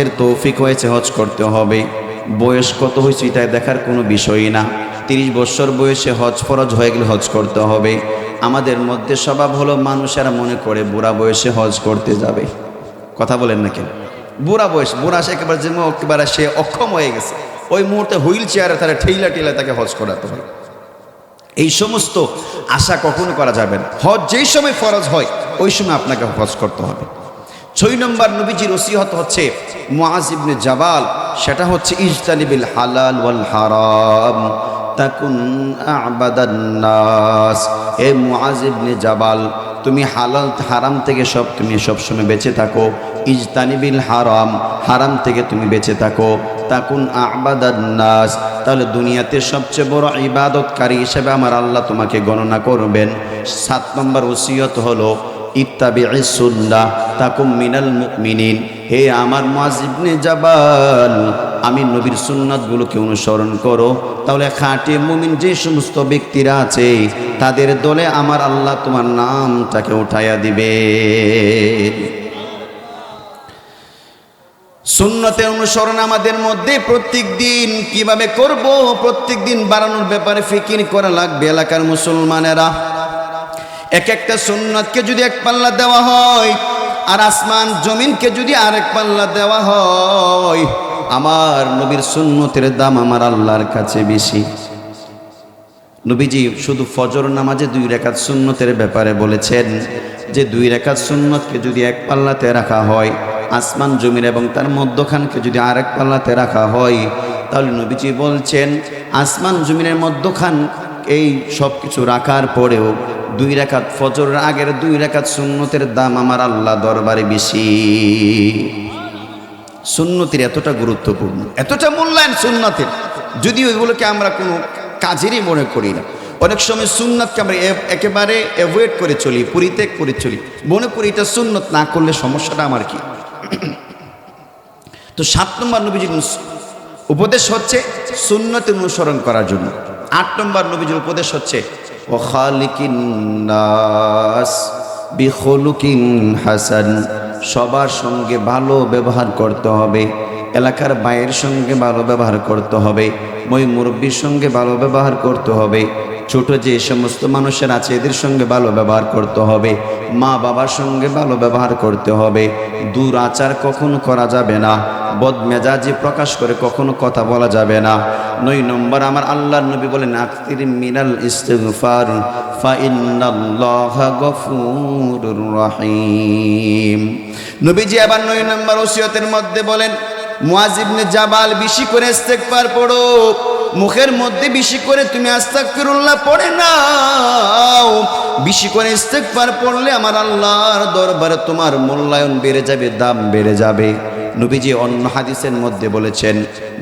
এর তৌফিক হয়েছে হজ করতে হবে। বয়স কত হয়েছে এটা দেখার কোনো বিষয়ই না। 30 বছর বয়সে হজ ফরজ হয়ে গেলে হজ করতে হবে। আমাদের মধ্যে স্বভাব হলো মানুষেরা মনে করে বুড়া বয়সে হজ করতে যাবে। কথা বলেন না কেন? বুড়া বয়স, বুড়া সে একেবারে সে অক্ষম হয়ে গেছে, ওই মুহূর্তে হুইল চেয়ারে তারা ঠেইলা ঠেলা তাকে হজ করাতে হয়। এই সমস্ত আশা কখনো করা যাবে না। হজ যেই সময় ফরজ হয় ওই সময় আপনাকে হজ করতে হবে। 6 নম্বর নবীজির ওসিয়ত হচ্ছে মুআজ ইবনে জাবাল, সেটা হচ্ছে ইজতানিবিল হালাল ওয়াল হারাম তাকুন আ'বাদান নাস। এ মুআজ ইবনে জাবাল, তুমি হালাল হারাম থেকে তুমি সবসময় বেঁচে থাকো। ইজতানিবিল হারাম, হারাম থেকে তুমি বেঁচে থাকো। তাকুন আ'বাদান নাস, তাহলে দুনিয়াতে সবচেয়ে বড় ইবাদতকারী হিসেবে আমার আল্লাহ তোমাকে গণনা করবেন। 7 নম্বর ওসিয়ত হলো ইত্তাবি'is সুন্নাহ তাকুম মিনাল মুমিনিন। হে আমার মুআজ ইবনে জাবাল, আমি নবীর সুন্নাতগুলোকে অনুসরণ করো, তাহলে খাঁটি মুমিন যে সমস্ত ব্যক্তিরা আছে তাদের দলে আমার আল্লাহ তোমার নামটাকে উঠাইয়া দিবে। সুন্নতের অনুসরণ আমাদের মধ্যে প্রত্যেক দিন কিভাবে করব, প্রত্যেক দিন বাড়ানোর ব্যাপারে ফিকির করা লাগবে। এলাকার মুসলমানেরা, এক একটা সুন্নতকে যদি এক পাল্লা দেওয়া হয় আর আসমান জমিনকে যদি আরেক পাল্লা দেওয়া হয়, আমার নবীর সুন্নতের দাম আমার আল্লাহর কাছে বেশি। নবীজি শুধু ফজর নামাজে 2 রাকাত সুন্নতের ব্যাপারে বলেছেন যে 2 রাকাত সুন্নতকে যদি এক পাল্লাতে রাখা হয়, আসমান জমিন এবং তার মধ্যখানকে যদি আরেক পাল্লাতে রাখা হয়, তাহলে নবীজি বলছেন আসমান জমিনের মধ্যখান এই সব কিছু রাখার পরেও 2 রাকাত ফজরের আগের 2 রাকাত সুন্নতের দাম আমার আল্লাহ দরবারে বেশি। সুন্নতের এতটা গুরুত্বপূর্ণ, এতটা মূল্যায়ন সুন্নতের, যদিও এগুলোকে আমরা কোনো কাজেরই মনে করি না। অনেক সময় সুন্নতকে আমরা একেবারে অ্যাভয়েড করে চলি, পরিত্যাগ করে চলি, মনে করি এটা সুন্নত, না করলে সমস্যাটা আমার কি। তো 7 নম্বর নবীজির উপদেশ হচ্ছে সুন্নতের অনুসরণ করার জন্য। 8 নম্বর নবীজির উপদেশ হচ্ছে ওয়াখালিকিন নাস বিখুলুকিন হাসান, সবার সঙ্গে ভালো ব্যবহার করতে হবে। এলাকার বাইরের সঙ্গে ভালো ব্যবহার করতে হবে, মই মুরব্বীর সঙ্গে ভালো ব্যবহার করতে হবে, ছোট যে সমস্ত মানুষের আছে এদের সঙ্গে ভালো ব্যবহার করতে হবে, মা বাবার সঙ্গে ভালো ব্যবহার করতে হবে। দুরাচার কখনো করা যাবে না, বদমেজাজি প্রকাশ করে কখনো কথা বলা যাবে না। 9 নম্বর আমার আল্লাহর নবী বলেন আকসির মিনাল ইস্তিগফার ফা ইন্নাল্লাহা গফুরুর রহিম। নবীজি আবার 9 নম্বর ওসিয়তের মধ্যে বলেন মুআজ ইবনে জাবাল, বেশি করে ইস্তিগফার পড়ো, মুখের মধ্যে বেশি করে তুমি আস্তাগফিরুল্লাহ পড়ে নাও। বেশি করে ইস্তিগফার পড়লে আমার আল্লাহর দরবারে তোমার মূল্যায়ন বেড়ে যাবে, দাম বেড়ে যাবে। নবীজি অন্য হাদিসের মধ্যে বলেছেন,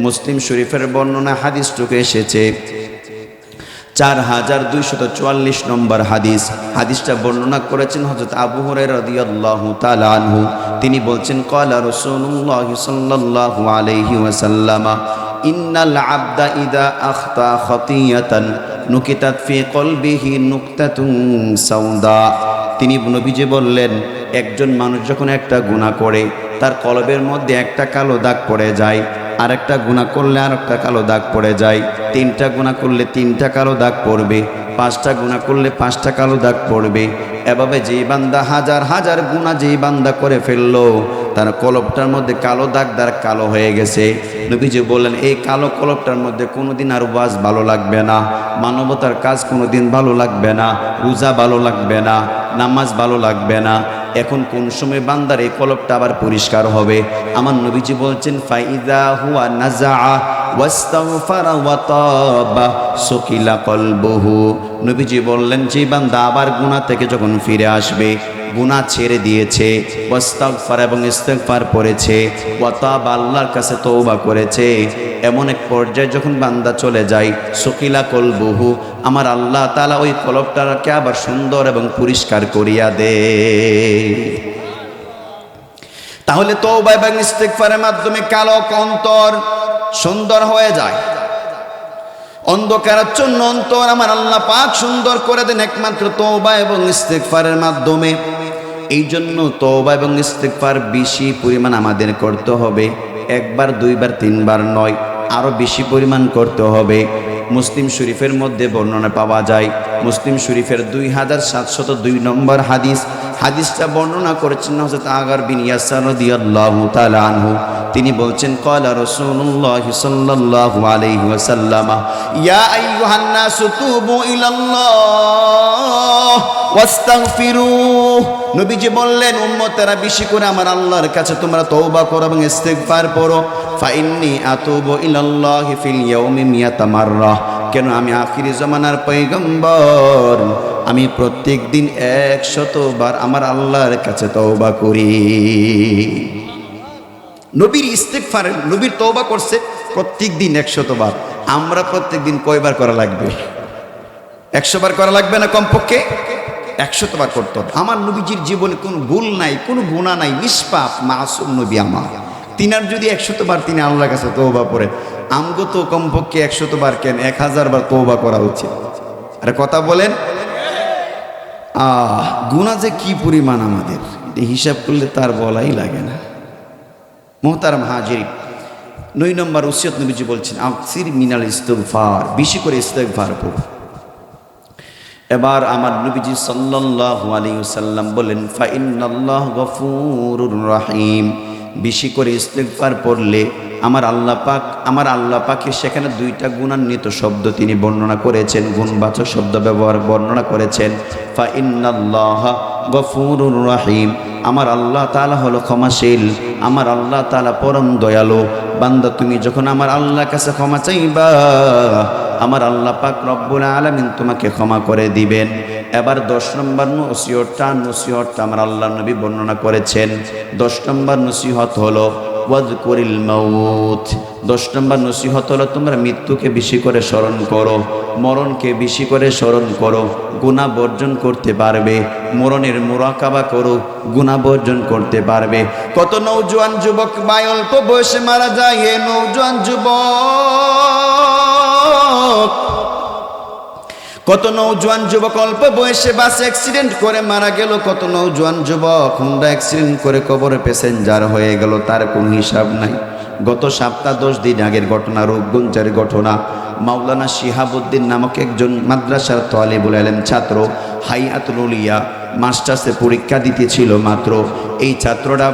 মুসলিম শরীফের বর্ণনা হাদিসটুকু এসেছে 4244 নম্বর হাদিস। হাদিসটা বর্ণনা করেছেন হযরত আবু হুরায়রা রাদিয়াল্লাহু তাআলা আনহু। তিনি বলছেন ক্বালা রাসূলুল্লাহ সাল্লাল্লাহু আলাইহি ওয়াসাল্লাম ইন্নাল আবদা ইযা আখতা খাতিয়াতান নুকিতাত ফি কলবিহি নুকতাতুন সাউদা। তিনি নবীজি বললেন, একজন মানুষ যখন একটা গুনাহ করে তার কলবের মধ্যে একটা কালো দাগ পড়ে যায়, আর একটা গুনাহ করলে আর একটা কালো দাগ পড়ে যায়, 3টা গুনাহ করলে 3টা কালো দাগ পড়বে, 5টা গুনাহ করলে 5টা কালো দাগ পড়বে। এভাবে যেই বান্দা হাজার হাজার গুনাহ যেই বান্দা করে ফেললো, তার কলবটার মধ্যে কালো দাগ দ্বারা কালো হয়ে গেছে। নবীজি বললেন এই কালো কলবটার মধ্যে কোনোদিন আর ওয়াজ ভালো লাগবে না, মানবতার কাজ কোনোদিন ভালো লাগবে না, রোজা ভালো লাগবে না, নামাজ ভালো লাগবে না। এখন কোন সময় বান্দার এই কলবটা আবার পরিষ্কার হবে? আমার নবীজি বলছেন ফাইদা হুয়া নাযাআ ওয়াস্তাগফারা ওয়া তাবা সুকিলা কলবুহু। নবীজি বললেন যে বান্দা আবার গুনাহ থেকে যখন ফিরে আসবে, গুনাহ ছেড়ে দিয়েছে, ওয়াস্তাগফার এবং ইস্তিগফার পড়েছে, ওয়া তাবা আল্লাহর কাছে তওবা করেছে, এমন এক পর্যায়ে যখন বান্দা চলে যায় সুকিলা কলবুহু, আমার আল্লাহ তাআলা ওই কলবটাকে আবার সুন্দর এবং পরিষ্কার করিয়া দে। তাহলে তওবা এবং ইস্তিগফারের মাধ্যমে কালো অন্তর সুন্দর হয়ে যায়। অন্ধকারাচ্ছন্ন অন্তর আমার আল্লাহ পাক সুন্দর করে দেন একমাত্র তওবা এবং ইস্তিগফারের মাধ্যমে। এই জন্য তওবা এবং ইস্তিগফার বেশি পরিমাণ আমাদের করতে হবে, একবার দুইবার তিনবার নয়, আরও বেশি পরিমাণ করতে হবে। মুসলিম শরীফের মধ্যে বর্ণনা পাওয়া যায়, মুসলিম শরীফের 2702 নম্বর হাদিস, হাদিসটা বর্ণনা করেছেন হযরত আগার বিন ইয়াসার রাদিয়াল্লাহু তাআলা আনহু। তিনি বলছেন ক্বালা রাসূলুল্লাহ সাল্লাল্লাহু আলাইহি ওয়াসাল্লাম ইয়া আইয়ুহান নাসু তুবু ইলাল্লাহ ওয়াস্তাগফিরুহ। নবীজি বললেন উম্মতেরা বেশি করে আমার আল্লাহর কাছে তোমরা তওবা করো এবং ইস্তিগফার করো। ফাইন্নী আতুবু ইলাল্লাহি ফিল ইয়াউমি মিয়াতা মাররা, কেন আমি আখিরি জামানার পয়গম্বর, আমি প্রত্যেক দিন 100 বার আমার আল্লাহর কাছে তওবা করি। নবীর ইস্তিগফার, নবীর তওবা করছে প্রত্যেক দিন 100 বার। আমরা প্রত্যেক দিন কয়বার করা লাগবে? 100 বার করা লাগবে না? কমপক্ষে 100 বার করতে হবে। আমার নবীজির জীবনে কোনো ভুল নাই, কোনো গুনাহ নাই, নিষ্পাপ মাসুম নবী আমার। তিনার যদি 100 বার তিনি আল্লাহর কাছে তওবা করে, আমগো তো কমপক্ষে 100 বার কেন 1000 বার তওবা করা উচিত। আরে কথা বলেন, গুনাহ যে কি পরিমাণ আমাদের, হিসাব করলে তার বলাই লাগে না। মোহতারাম হাজিরিন, 9 নম্বর ওসিয়ত নবীজি বলছেন আকসির মিনাল ইস্তিগফার, বেশি করে ইস্তিগফার করো। এবার আমার নবীজি সাল্লাল্লাহু আলাইহি ওয়াসাল্লাম বলেন ফা ইন্নাল্লাহ গফুরুর রহিম, বেশি করে ইস্তিগফার পড়লে আমার আল্লাহ পাকের সেখানে 2টা গুণান্বিত শব্দ তিনি বর্ণনা করেছেন, গুণবাচক শব্দ বর্ণনা করেছেন। ফা ইন্নাল্লাহ গফুরুর রহিম, আমার আল্লাহ তাআলা হলো ক্ষমাশীল, আমার আল্লাহ তাআলা পরম দয়ালু। বান্দা তুমি যখন আমার আল্লাহর কাছে ক্ষমা চাইবা, আমার আল্লাহ পাক রব্বুল আলামিন তোমাকে ক্ষমা করে দিবেন। এবার 10 নম্বর নসিহতটা আমার আল্লাহ নবী বর্ণনা করেছেন। 10 নম্বর নসিহত হলো ওয়াজকুরিল মাউত। 10 নম্বর নসিহত হলো তোমরা মৃত্যুকে বেশি করে স্মরণ করো, মরণকে বেশি করে স্মরণ করো, গুনাহ বর্জন করতে পারবে। মরণের মুরাকাবা করো, গুনাহ বর্জন করতে পারবে। কত নওজোয়ান যুবক ভাই অল্প বয়সে মারা যায়। হে নওজোয়ান যুবক, কত নওজোয়ান যুবক অল্প বয়সে বাস অ্যাক্সিডেন্ট করে মারা গেল। কত নওজোয়ান যুবক হুন্ডা অ্যাক্সিডেন্ট করে কবরে প্যাসেঞ্জার হয়ে গেল, তার কোনো হিসাব নাই। গত সপ্তাহ 10 দিন আগের ঘটনা, রূপগঞ্জের ঘটনা। মাওলানা শিহাবুদ্দিন নামক একজন মাদ্রাসার তালিবুল ইলম ছাত্র, হাইয়াতুল উলিয়া মাস্টার্সে পরীক্ষা দিতেছিল মাত্র। এই ছাত্রটা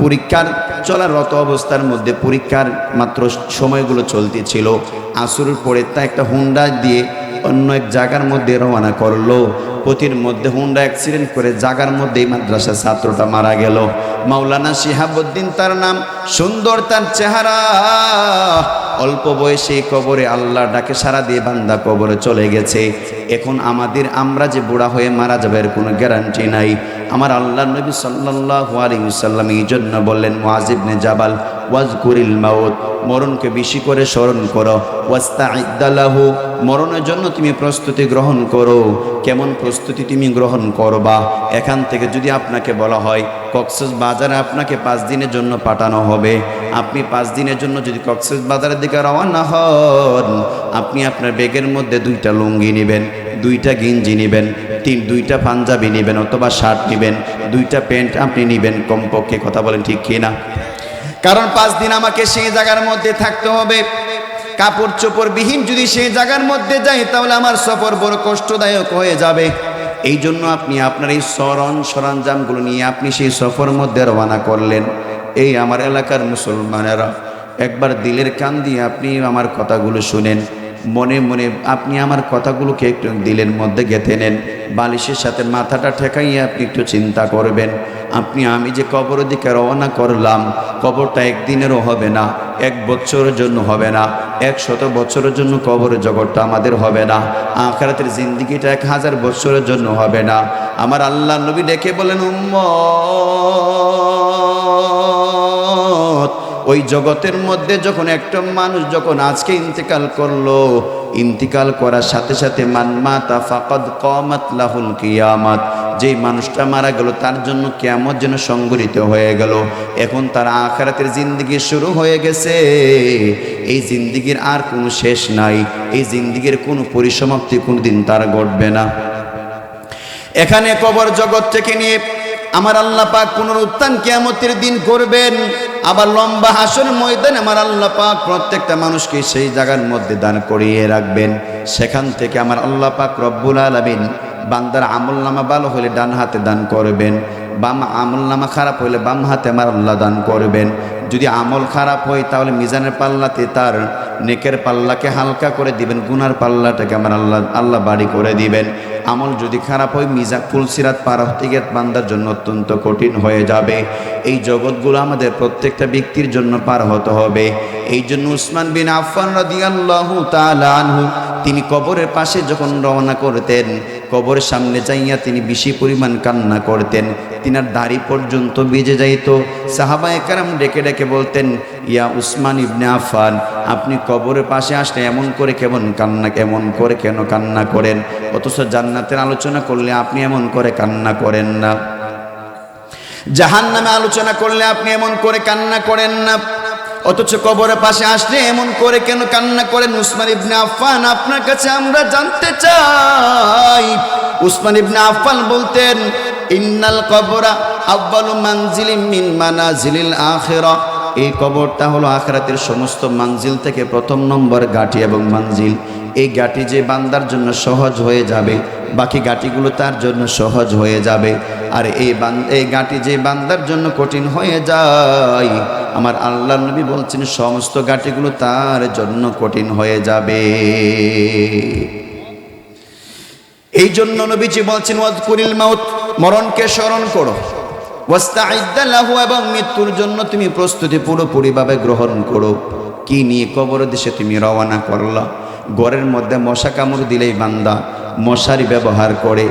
পরীক্ষার চলারত অবস্থার মধ্যে, পরীক্ষার মাত্র সময়গুলো চলতেছিল, আসরের পরে তা একটা হুন্ডা দিয়ে অন্য এক জায়গার মধ্যে রওনা করলো। পথির মধ্যে হুন্ডা অ্যাক্সিডেন্ট করে জায়গার মধ্যেই মাদ্রাসার ছাত্রটা মারা গেল। মাওলানা শিহাবুদ্দিন তার নাম, সুন্দর তার চেহারা, অল্প বয়সে কবরে আল্লাহ ডাকে সারা দিয়ে বান্দা কবরে চলে গেছে। এখন আমরা যে বুড়া হয়ে মারা যাবে এর কোনো গ্যারান্টি নাই। আমার আল্লাহ নবী সাল্লাল্লাহু আলাইহি ওয়াসাল্লাম এই জন্য বললেন মুআয ইবনে জাবাল ওয়াজকুরিল মাউত, মরণকে বেশি করে স্মরণ করো। ওয়াস্তাইদ্দা লাহু, মরণের জন্য তুমি প্রস্তুতি গ্রহণ করো। কেমন প্রস্তুতি তুমি গ্রহণ করবা? এখান থেকে যদি আপনাকে বলা হয় কক্সবাজারে আপনাকে 5 দিনের জন্য পাঠানো হবে, আপনি 5 দিনের জন্য যদি কক্সবাজারের দিকে রওনা হন, আপনি আপনার ব্যাগের মধ্যে 2টা লুঙ্গি নেবেন, 2টা গেঞ্জি নেবেন, 2টা পাঞ্জাবি নেবেন অথবা শার্ট নেবেন, 2টা প্যান্ট আপনি নেবেন কমপক্ষে। কথা বলেন ঠিক কিনা? কারণ 5 দিন আমাকে সেই জায়গার মধ্যে থাকতে হবে। কাপড় চোপড় বিহীন যদি সেই জায়গার মধ্যে যাই, তাহলে আমার সফর বড় কষ্টদায়ক হয়ে যাবে। এই জন্য আপনি আপনার এই সরঞ্জামগুলো নিয়ে আপনি সেই সফর মধ্যে রওনা করলেন। এই আমার এলাকার মুসলমানেরা, একবার দিলের কান দিয়ে আপনি আমার কথাগুলো শুনেন, মনে মনে আপনি আমার কথাগুলোকে একটু দিলের মধ্যে গেঁথে নেন। বালিশের সাথে মাথাটা ঠেকাইয়ে আপনি একটু চিন্তা করবেন, আমি যে কবরের দিকে রওনা করলাম, কবরটা একদিনেরও হবে না, 1 বছরের জন্য হবে না, 100 বছরের জন্য কবরের জগৎটা আমাদের হবে না, আখিরাতের জিন্দেগিটা 1000 বছরের জন্য হবে না। আমার আল্লাহ নবী ডেকে বলেন উম্মত, ওই জগতের মধ্যে যখন একটা মানুষ যখন আজকে ইন্তেকাল করলো, ইন্তেকাল করার সাথে সাথে মান মাতা ফাকাদ কামাত লাহুল কিয়ামাত, যেই মানুষটা মারা গেল তার জন্য কিয়ামত যেন সংঘটিত হয়ে গেল। এখন তার আখিরাতের জিন্দেগি শুরু হয়ে গেছে। এই জিন্দেগির আর কোনো শেষ নাই, এই জিন্দেগির কোনো পরিসমাপ্তি কোনোদিন তার ঘটবে না। এখানে কবর জগৎ থেকে নিয়ে আমার আল্লাহ পাক পুনরুত্থান কিয়ামতের দিন করবেন। আবার লম্বা হাসর ময়দানে আমার আল্লাহ পাক প্রত্যেকটা মানুষকে সেই জায়গার মধ্যে দান করিয়ে রাখবেন। সেখান থেকে আমার আল্লাহ পাক রব্বুল আলামিন বান্দার আমলনামা ভালো হলে ডান হাতে দান করবেন, বাম আমলনামা খারাপ হলে বাম হাতে আমার আল্লাহ দান করবেন। যদি আমল খারাপ হয় তাহলে মিজানের পাল্লাতে তার নেকের পাল্লাকে হালকা করে দিবেন, গুনার পাল্লাটাকে আমার আল্লাহ বাড়ি করে দিবেন। আমল যদি খারাপ হয় মিজান ফুলসিরাত পার হতে গিয়ে বান্দার জন্য অত্যন্ত কঠিন হয়ে যাবে। এই জগৎগুলো আমাদের প্রত্যেকটা ব্যক্তির জন্য পার হতে হবে। এই জন্য উসমান বিন আফফান রাদিয়াল্লাহু তাআলা আনহু তিনি কবরের পাশে যখন রওনা করতেন, কবরের সামনে যাইয়া তিনি বেশি পরিমাণ কান্না করতেন, তিনার দাড়ি পর্যন্ত ভিজে যাইত। সাহাবায়ে কেরাম ডেকে ডেকে বলতেন, ইয়া উসমান ইবনে আফফান, আপনি কবরের পাশে আসলে এমন করে কেন কান্না করেন? অথচ জান্নাতের আলোচনা করলে আপনি এমন করে কান্না করেন না, জাহান্নামে আলোচনা করলে আপনি এমন করে কান্না করেন না, অথচ কবরের পাশে আসলে এমন করে কেন কান্না করেন? উসমান ইবনে আফফান, আপনার কাছে আমরা জানতে চাই। উসমান ইবনে আফফান বলতেন, ইন্নাল কবরা আউয়ালু মানজিলিন মিন মানাজিলিল আখিরাহ, এই কবরটা হলো আখিরাতের সমস্ত মানজিল থেকে প্রথম নম্বর গাঁটি এবং মানজিল। এই গাঁটি যে বান্দার জন্য সহজ হয়ে যাবে, বাকি গাঁটিগুলো তার জন্য সহজ হয়ে যাবে। আর এই গাঁটি যে বান্দার জন্য কঠিন হয়ে যায়, আমার আল্লাহ নবী বলছেন সমস্ত গাঁটিগুলো তার জন্য কঠিন হয়ে যাবে। এই জন্য নবীজি বলছেন, ওয়াজকুরিল মাউত, মরণকে স্মরণ করো, ওয়াস্তাইদ্দা লাহু, এবং মৃত্যুর জন্য তুমি প্রস্তুতি পুরোপুরিভাবে গ্রহণ করো। কি নিয়ে কবর দেশে তুমি রওনা করলা? ঘরের মধ্যে মশা কামড় দিলেই বান্দা মশারি ব্যবহার করে